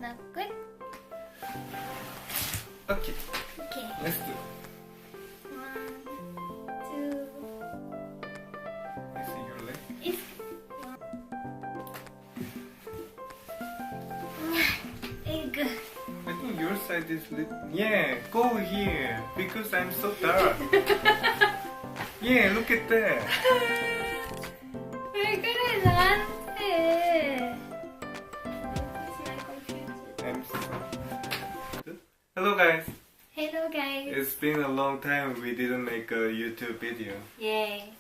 Now good? Okay. Okay. Let's do. 1, 2. I see your leg. It's good. I think your side is yeah, go here because I'm so dark. Yeah, look at that. 왜 그래 나한테? I'm so... Hello guys. Hello guys. It's been a long time we didn't make a YouTube video. Yay.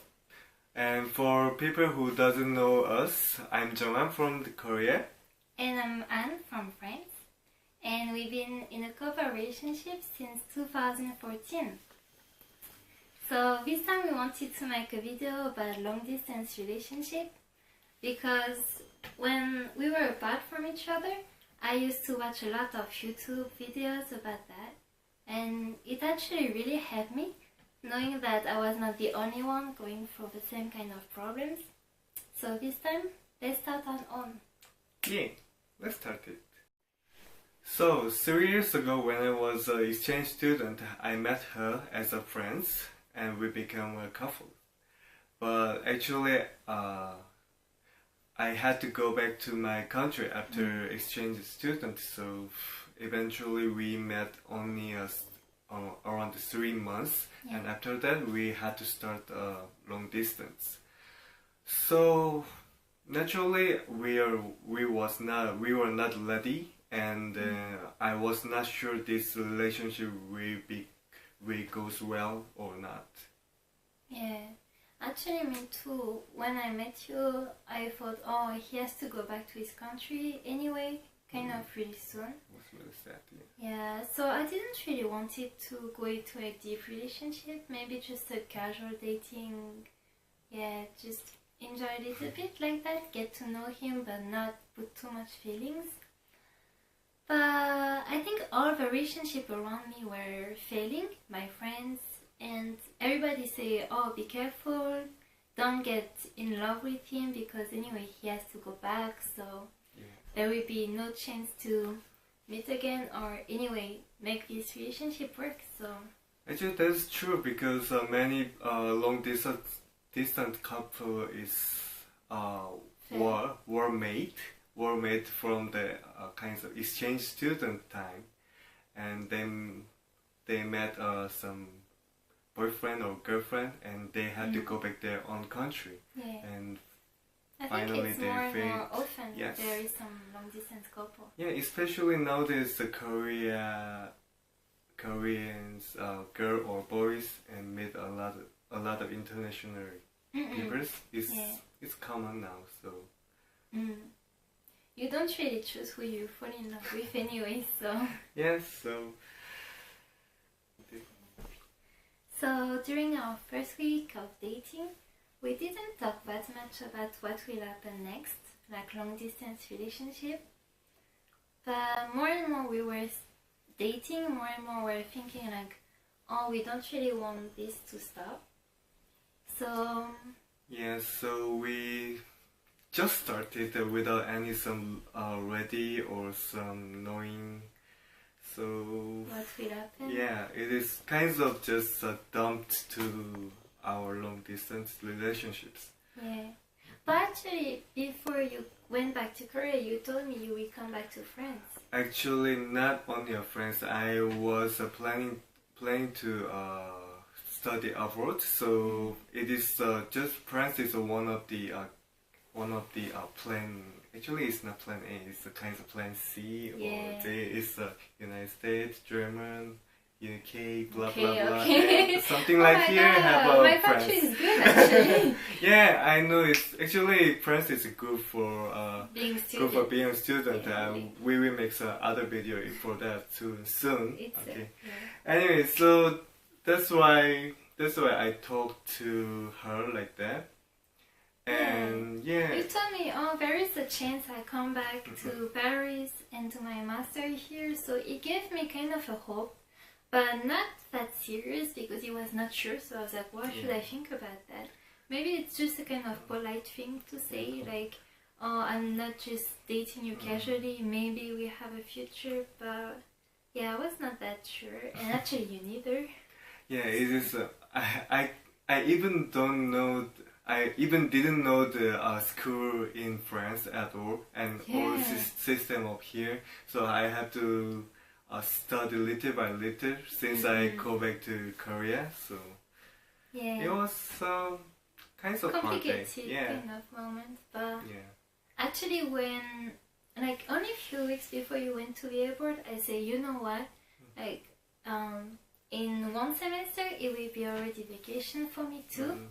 And for people who doesn't know us, I'm JungHan from Korea. And I'm Anne from France. And we've been in a couple relationship since 2014. So this time we wanted to make a video about long distance relationship because when we were apart from each other, I used to watch a lot of YouTube videos about that, and it actually really helped me knowing that I was not the only one going through the same kind of problems. So this time, let's start on. Yeah, let's start it. So 3 years ago when I was an exchange student, I met her as a friend and we became a couple. But actually, I had to go back to my country after exchange student, so eventually we met only around 3 months, and after that we had to start a long distance. So naturally we were not ready, and I was not sure this relationship will goes well or not. Yeah. Actually, me too. When I met you, I thought, oh, he has to go back to his country anyway, kind of really soon. Was really sad, yeah. So I didn't really want it to go into a deep relationship, maybe just a casual dating. Yeah, just enjoy a little bit like that, get to know him, but not put too much feelings. But I think all the relationships around me were failing, my friends. And everybody say, oh, be careful, don't get in love with him because anyway he has to go back, so there will be no chance to meet again or anyway make this relationship work. So actually that's true because many long distance couple is were made from the kinds of exchange student time, and then they met some boyfriend or girlfriend, and they had to go back their own country. And I finally think it's they more and failed. more often there is some long distance couple. Yeah, especially nowadays the Koreans girl or boys and meet a lot of international people. It's common now, so you don't really choose who you fall in love with anyway, so yes, So during our first week of dating, we didn't talk that much about what will happen next, like long distance relationship. But more and more we were dating, more and more we were thinking like, oh, we don't really want this to stop. So yeah, so we just started without any some ready or some knowing. So what will happen? Yeah, it is kind of just dumped to our long distance relationships. Yeah, but actually before you went back to Korea, you told me you will come back to France. Actually, not only a France. I was planning to study abroad. So it is just France is one of the plan. Actually, it's not plan A, it's a kind of plan C, or it's United States, German, UK, blah blah blah. Something like here have a my France. country is good actually. Yeah, I know it's actually France is good for being a student. We will make some other video for that soon. Okay. Anyway, so that's why I talked to her like that. And you told me, oh, there is a chance I come back to Paris and to my master here, so it gave me kind of a hope, but not that serious because he was not sure. So I was like, what should I think about that? Maybe it's just a kind of polite thing to say, like, oh, I'm not just dating you casually, maybe we have a future, but yeah, I was not that sure, and actually you neither. Yeah, it is. I even don't know. I even didn't know the school in France at all, and all system of here. So I had to study little by little since I go back to Korea. So it was kind of hard day. Complicated kind of moment, but actually when like only a few weeks before you went to the airport, I say, you know what, like in one semester it will be already vacation for me too.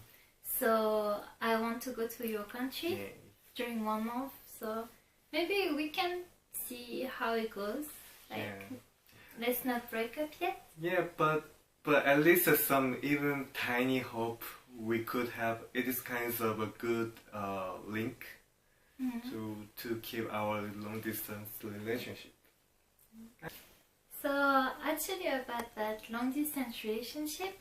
So I want to go to your country during 1 month. So maybe we can see how it goes. Like let's not break up yet. Yeah, but at least some even tiny hope we could have. It is kind of a good link to keep our long distance relationship. So actually about that long distance relationship,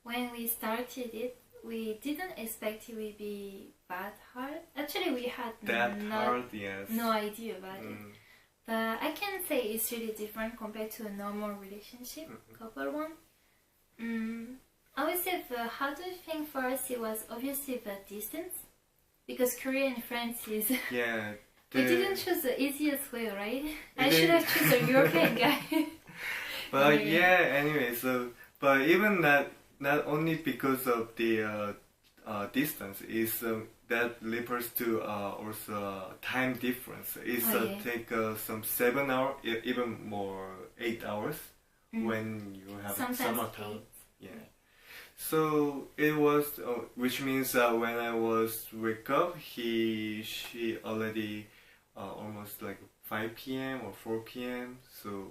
when we started it, we didn't expect it would be that hard. Actually, we had no idea about it. But I can say it's really different compared to a normal relationship, couple one. I would say the hardest thing for us, it was obviously the distance. Because Korea and France is... we didn't choose the easiest way, right? I should have chosen a European guy. But anyway, so... But even that, not only because of the distance, is that refers to also time difference. It's take some 7 hours, even more 8 hours when you have summertime. So it was, which means when I was wake up, she already almost like 5 p.m. or 4 p.m. So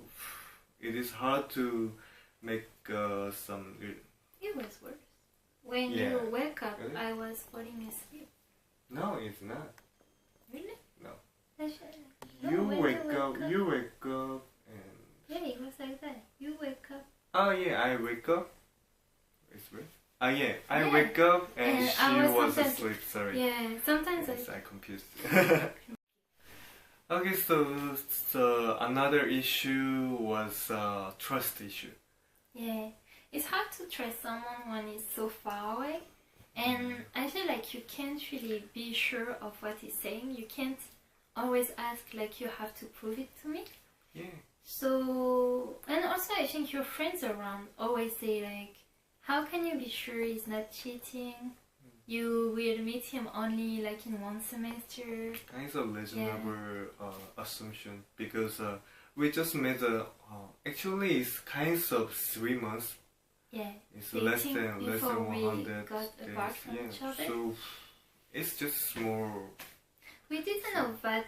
it is hard to make some. It was worse. When you wake up, really? I was falling asleep. No, it's not. Really? No. You wake up, and... Yeah, it was like that. You wake up. Oh yeah, I wake up. It's weird. I wake up and she was asleep, sorry. Yeah, sometimes I confused. Okay, so another issue was trust issue. Yeah. It's hard to trust someone when it's so far away, and I feel like you can't really be sure of what he's saying. You can't always ask like you have to prove it to me. Yeah. So, and also I think your friends around always say like, how can you be sure he's not cheating? You will meet him only like in 1 semester. Kind of reasonable assumption because we just met actually it's kind of 3 months. Yeah, it's less than 100 got apart from each other. So it's just more. We didn't know that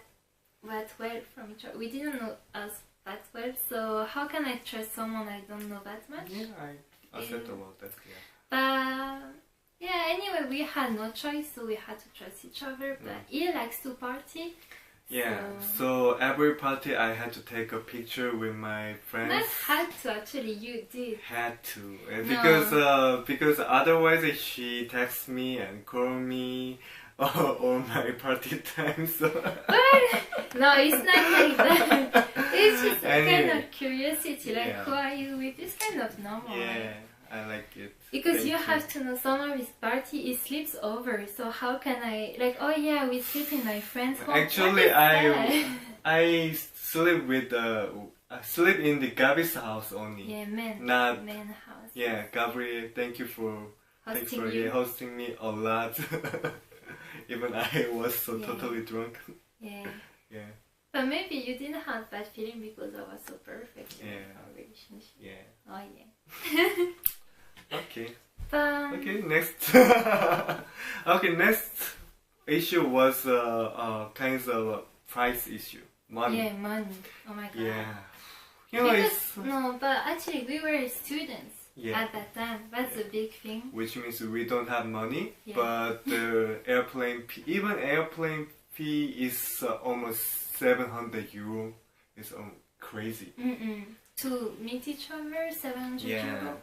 well from each other. We didn't know us that well. So how can I trust someone I don't know that much? Yeah, I said about that. Yeah. But yeah, anyway, we had no choice, so we had to trust each other. But he likes to party. Yeah, so every party I had to take a picture with my friends. Not had to, actually, you did. Had to, because otherwise she texts me and call me all my party time. So. No, it's not like that. It's just a kind of curiosity, like who are you with? It's kind of normal. Yeah. Right? I like it. Because you have to know someone with party, he sleeps over. So how can I, like, oh yeah, we sleep in my friend's home. Actually, I sleep with sleep in the Gabi's house only. Yeah, men house. Yeah, Gabri, thank you for hosting me a lot. Even I was so totally drunk. Yeah. Yeah. But maybe you didn't have that feeling because I was so perfect in our relationship. Yeah. Oh yeah. Okay. Okay, next. Okay, next issue was kind of price issue. Money. Yeah, money. Oh my god. Yeah. No, but actually we were students at that time. That's a big thing. Which means we don't have money, but the airplane fee is almost 700 euro. It's crazy. To meet each other, 700 euro.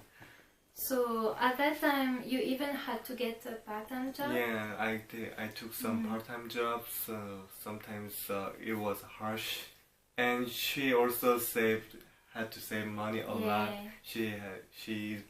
So at that time, you even had to get a part-time job? Yeah, I took some part-time jobs. Sometimes it was harsh, and she also had to save money a lot. She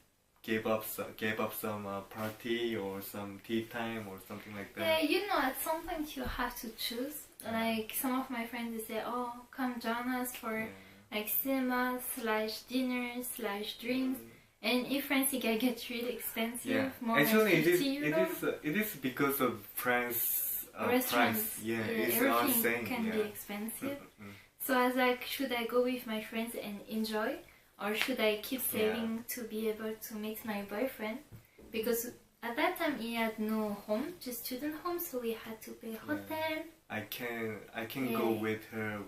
gave up some party or some tea time or something like that. Yeah, you know, at some point you have to choose. Like some of my friends, they say, "Oh, come join us for like cinema / dinner / drinks." And if France gets really expensive, more actually, than 50 euros. It is because of France price. Yeah, it's everything insane. Can be expensive. So I was like, should I go with my friends and enjoy, or should I keep saving to be able to meet my boyfriend? Because at that time he had no home, just student home, so we had to pay hotel. I can go with her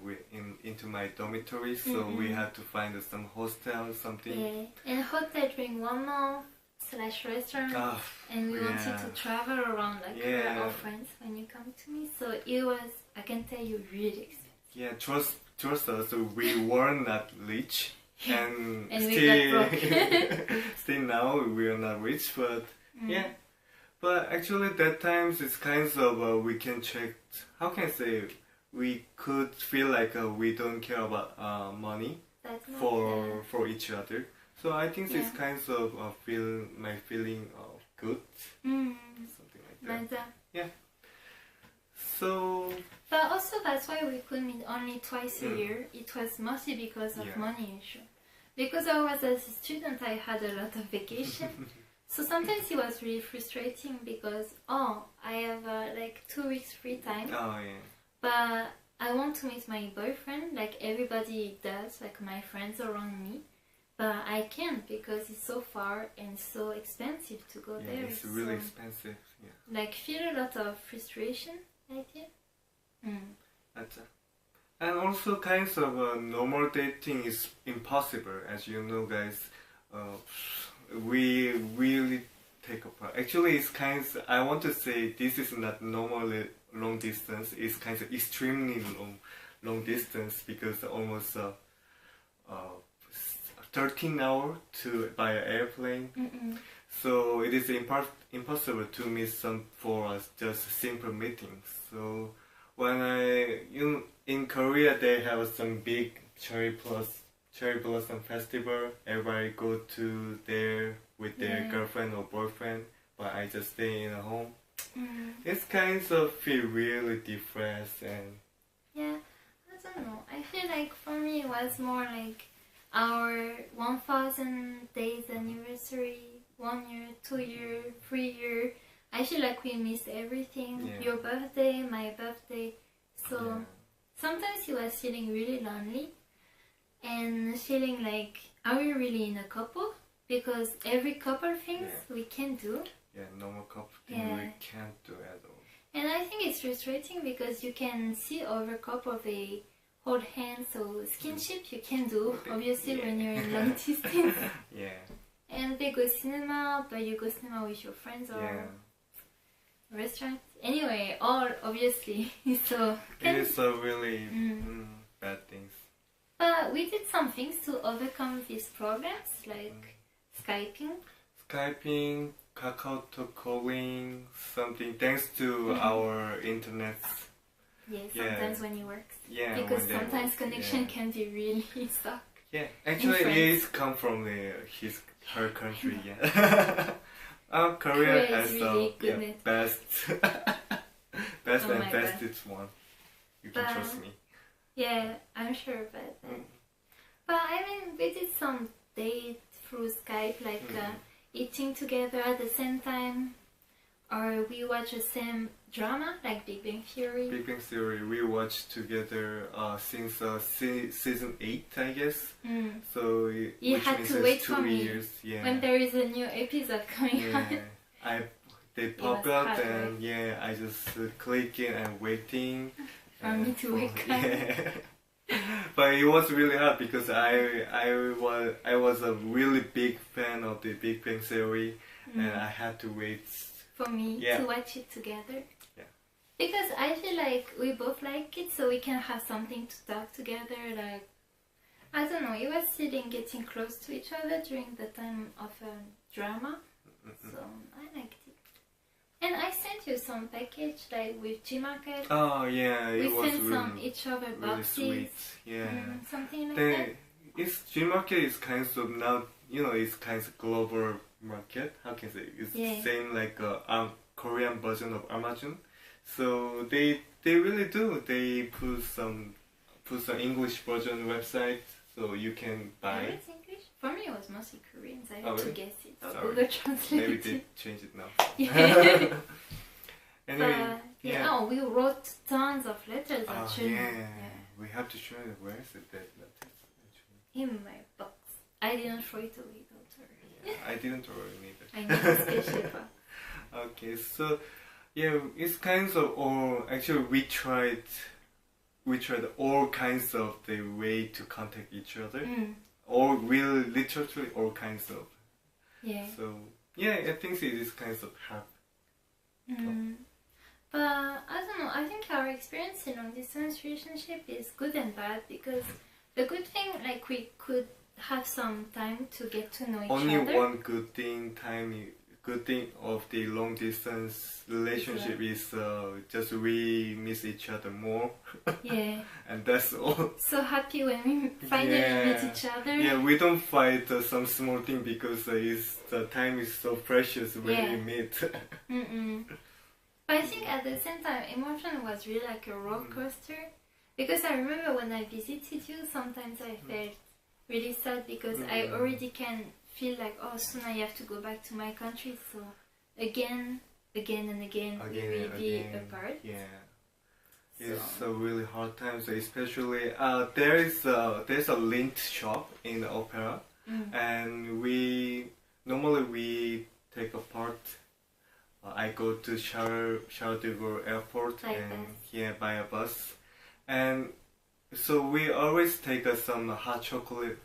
into my dormitory, so we had to find some hostel or something. Yeah, and hotel during 1 month / restaurant, and we wanted to travel around like our friends when you come to me. So it was, I can tell you, really expensive. Yeah, trust us, we were not rich, and still still now we are not rich, but yeah. But actually, that times it's kind of we can check. How can I say? We could feel like we don't care about money for each other. So I think it's kind of my feeling of good, something like that. Yeah. So. But also that's why we could meet only twice a year. It was mostly because of money issue. Because I was as a student, I had a lot of vacation. So sometimes it was really frustrating because, I have like 2 weeks free time. Oh, yeah. But I want to meet my boyfriend, like everybody does, like my friends around me. But I can't because it's so far and so expensive to go there. It's really expensive, Like feel a lot of frustration, I think. That's and also kinds of normal dating is impossible, as you know, guys. We really take apart. Actually, it's I want to say this is not normally long distance. It's kind of extremely long distance because almost 13 hours by airplane. So it is impossible to meet for us just simple meetings. So when in Korea they have some big cherry blossom festival. Everybody go to there with their girlfriend or boyfriend, but I just stay in a home. It's kind of feel really depressed and I don't know. I feel like for me it was more like our 1000 days anniversary, 1 year, 2 year, 3 year. I feel like we missed everything. Your birthday, my birthday. So sometimes you was feeling really lonely and feeling like, are we really in a couple? Because every couple things we can do. Yeah, normal couple thing we can't do at all. And I think it's frustrating because you can see over couple they hold hands, so skinship you can do, obviously when you're in long distance. And they go cinema, but you go cinema with your friends or restaurant. Anyway, all obviously. So it is a really bad things. But we did some things to overcome these problems, like Skyping, KakaoTalk calling, something. Thanks to our internet. Sometimes when it works. Because sometimes connection can be really stuck. Yeah, actually it come from her country. Korea has really the best and bestest one. You can trust me. Yeah, I'm sure about that. But I mean, we did some date through Skype, like eating together at the same time, or we watch the same drama, like Big Bang Theory. Big Bang Theory, we watched together since season 8, I guess. So you had to wait for me when there is a new episode coming out. They pop up and I just click it and waiting. For me to wake up. But it was really hard because I was a really big fan of the Big Bang Theory, and I had to wait for me to watch it together. Because I feel like we both like it, so we can have something to talk together. Like, I don't know, it was feeling getting close to each other during the time of drama, so I liked it. And I sent you some package like with G-Market. Oh yeah, We it was sent really, some each other really boxes. sweet. Yeah. Something like They, that. it's G-Market is kind of now, you know, it's kind of global market. How can I say? It's same like Korean version of Amazon. So they really do. They put some English version website so you can buy. It was English? For me it was mostly Korean, so I had Oh, to really? guess it. Or Sorry. Google Translate Maybe it. they change it now. Yeah. Anyway, yeah. Oh, we wrote tons of letters actually. Yeah. We have to show it. Where is it? That letters actually. In my box. I didn't throw it away, don't worry. Yeah, I didn't throw it either. I need a special box. Okay, so yeah, it's kinds of all. Actually, we tried all kinds of the way to contact each other. Or really, literally all kinds of. Yeah. So yeah, I think it is kinds of hard. But I don't know, I think our experience in long distance relationship is good and bad because the good thing, like we could have some time to get to know each Only other. one good thing of the long distance relationship is just we miss each other more. Yeah. And that's all. So happy when we finally meet each other. Yeah, we don't fight some small thing because the time is so precious when we meet. But I think at the same time, emotion was really like a roller coaster. Because I remember when I visited you, sometimes I felt really sad because I already can feel like, oh, soon I have to go back to my country. So again and again, we will be apart. Yeah. It's a really hard time, so especially there's a linked shop in the opera, and we normally take a part. I go to Charles de Gaulle Airport and buy a bus, and so we always take some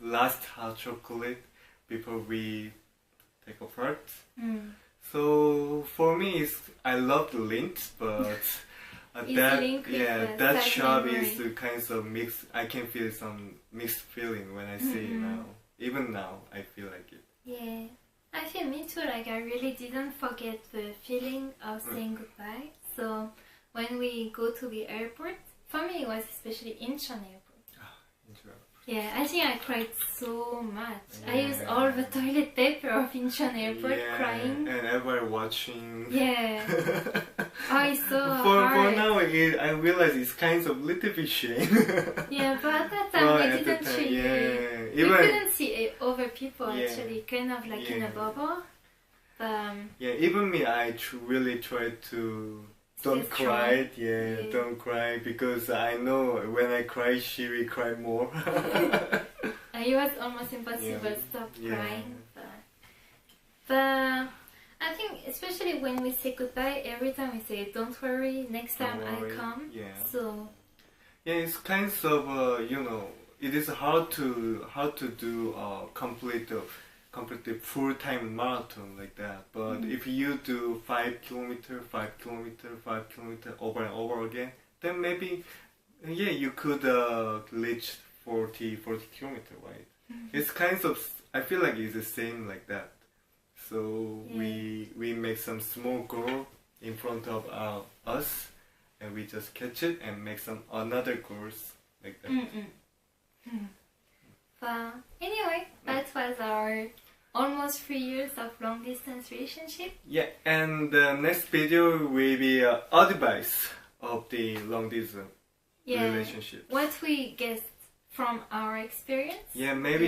last hot chocolate before we take a part. So for me, I love the links, but that shop is the kinds of mix. I can feel some mixed feeling when I see it now. Even now, I feel like it. Yeah. I feel me too, like I really didn't forget the feeling of saying goodbye. So when we go to the airport, for me it was especially Incheon Airport. Yeah, I think I cried so much. I used all the toilet paper of Incheon Airport crying. And everybody watching. Yeah. Oh, it's so for hard. now, I realize it's kind of little bit shame. Yeah, but at that time we didn't really... We couldn't see other people actually, kind of like in a bubble. Yeah, even me, I really tried to don't cry. Don't cry because I know when I cry, she will cry more. It was almost impossible to stop crying. But I think especially when we say goodbye, every time we say, "Don't worry, next time I come." Yeah. So. Yeah, it's kind of it is hard to do complete full-time marathon like that. But if you do 5 kilometer over and over again, then maybe you could reach 40 kilometer, right? It's kind of, I feel like it's the same like that. So we make some small goal in front of us, and we just catch it and make some another goals like that. But anyway, that was our almost 3 years of long distance relationship. Yeah, and the next video will be advice of the long distance relationship. What we guessed from our experience. Yeah, maybe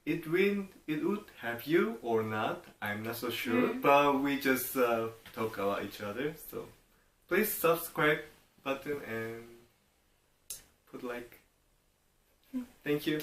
it would help you or not. I'm not so sure, but we just talk about each other. So please subscribe button and put like. Thank you.